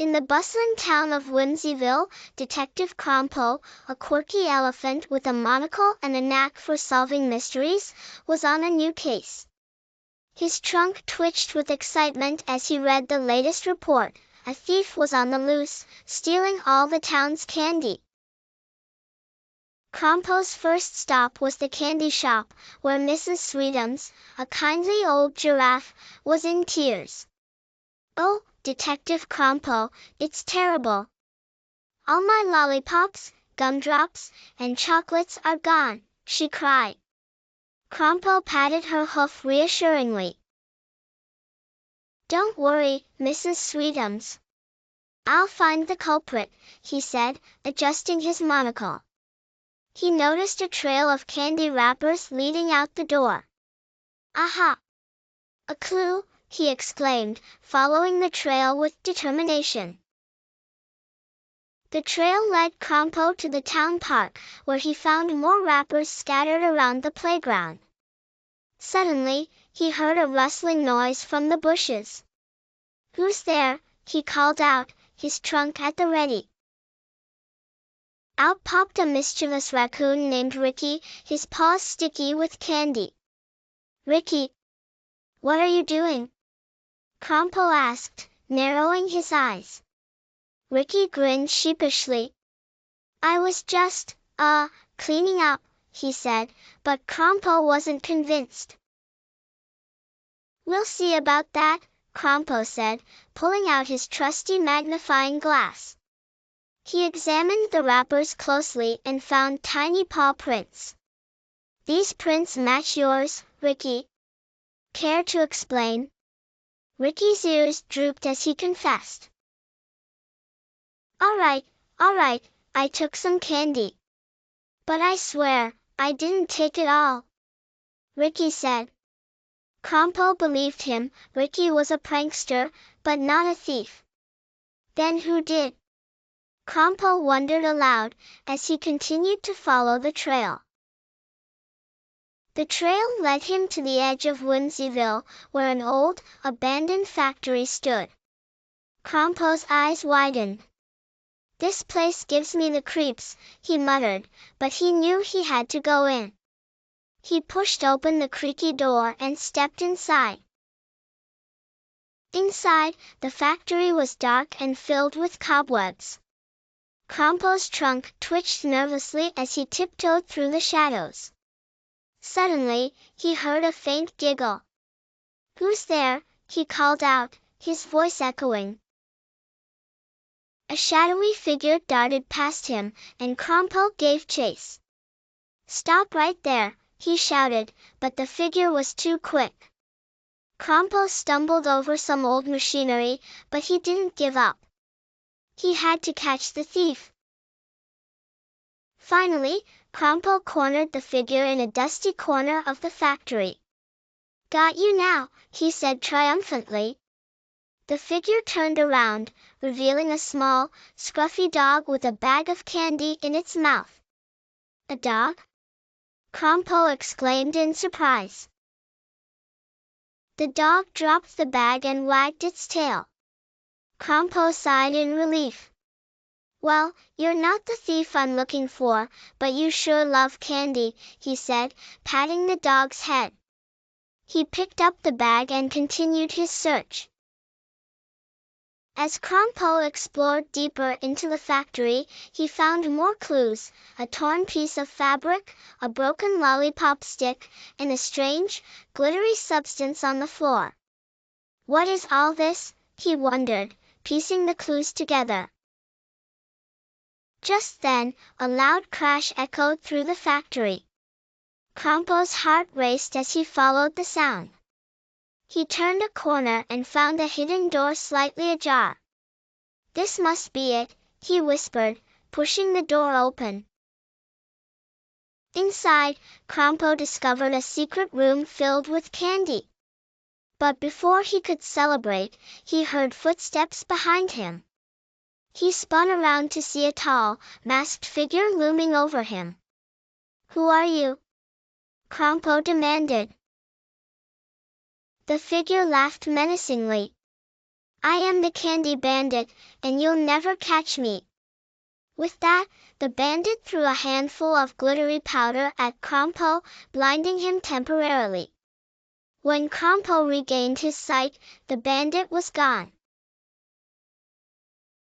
In the bustling town of Whimsyville, Detective Crompo, a quirky elephant with a monocle and a knack for solving mysteries, was on a new case. His trunk twitched with excitement as he read the latest report. A thief was on the loose, stealing all the town's candy. Crompo's first stop was the candy shop, where Mrs. Sweetums, a kindly old giraffe, was in tears. "Oh, Detective Crompo, it's terrible. All my lollipops, gumdrops, and chocolates are gone," she cried. Crompo patted her hoof reassuringly. "Don't worry, Mrs. Sweetums. I'll find the culprit," he said, adjusting his monocle. He noticed a trail of candy wrappers leading out the door. "Aha! A clue!" he exclaimed, following the trail with determination. The trail led Crompo to the town park, where he found more wrappers scattered around the playground. Suddenly, he heard a rustling noise from the bushes. "Who's there?" he called out, his trunk at the ready. Out popped a mischievous raccoon named Ricky, his paws sticky with candy. "Ricky, what are you doing?" Crompo asked, narrowing his eyes. Ricky grinned sheepishly. "I was just, cleaning up," he said, but Crompo wasn't convinced. "We'll see about that," Crompo said, pulling out his trusty magnifying glass. He examined the wrappers closely and found tiny paw prints. "These prints match yours, Ricky. Care to explain?" Ricky's ears drooped as he confessed. All right, I took some candy. But I swear, I didn't take it all," Ricky said. Crompo believed him. Ricky was a prankster, but not a thief. Then who did? Crompo wondered aloud, as he continued to follow the trail. The trail led him to the edge of Whimsyville, where an old, abandoned factory stood. Crompo's eyes widened. "This place gives me the creeps," he muttered, but he knew he had to go in. He pushed open the creaky door and stepped inside. Inside, the factory was dark and filled with cobwebs. Crompo's trunk twitched nervously as he tiptoed through the shadows. Suddenly, he heard a faint giggle. "Who's there?" he called out, his voice echoing. A shadowy figure darted past him, and Crompo gave chase. "Stop right there," he shouted, but the figure was too quick. Crompo stumbled over some old machinery, but he didn't give up. He had to catch the thief. Finally, Crompo cornered the figure in a dusty corner of the factory. "Got you now," he said triumphantly. The figure turned around, revealing a small, scruffy dog with a bag of candy in its mouth. "A dog?" Crompo exclaimed in surprise. The dog dropped the bag and wagged its tail. Crompo sighed in relief. "Well, you're not the thief I'm looking for, but you sure love candy," he said, patting the dog's head. He picked up the bag and continued his search. As Crompo explored deeper into the factory, he found more clues: a torn piece of fabric, a broken lollipop stick, and a strange, glittery substance on the floor. "What is all this?" he wondered, piecing the clues together. Just then, a loud crash echoed through the factory. Crompo's heart raced as he followed the sound. He turned a corner and found a hidden door slightly ajar. "This must be it," he whispered, pushing the door open. Inside, Crompo discovered a secret room filled with candy. But before he could celebrate, he heard footsteps behind him. He spun around to see a tall, masked figure looming over him. "Who are you?" Crompo demanded. The figure laughed menacingly. I am the candy bandit, and you'll never catch me." With that, the bandit threw a handful of glittery powder at Crompo, blinding him temporarily. When Crompo regained his sight, the bandit was gone.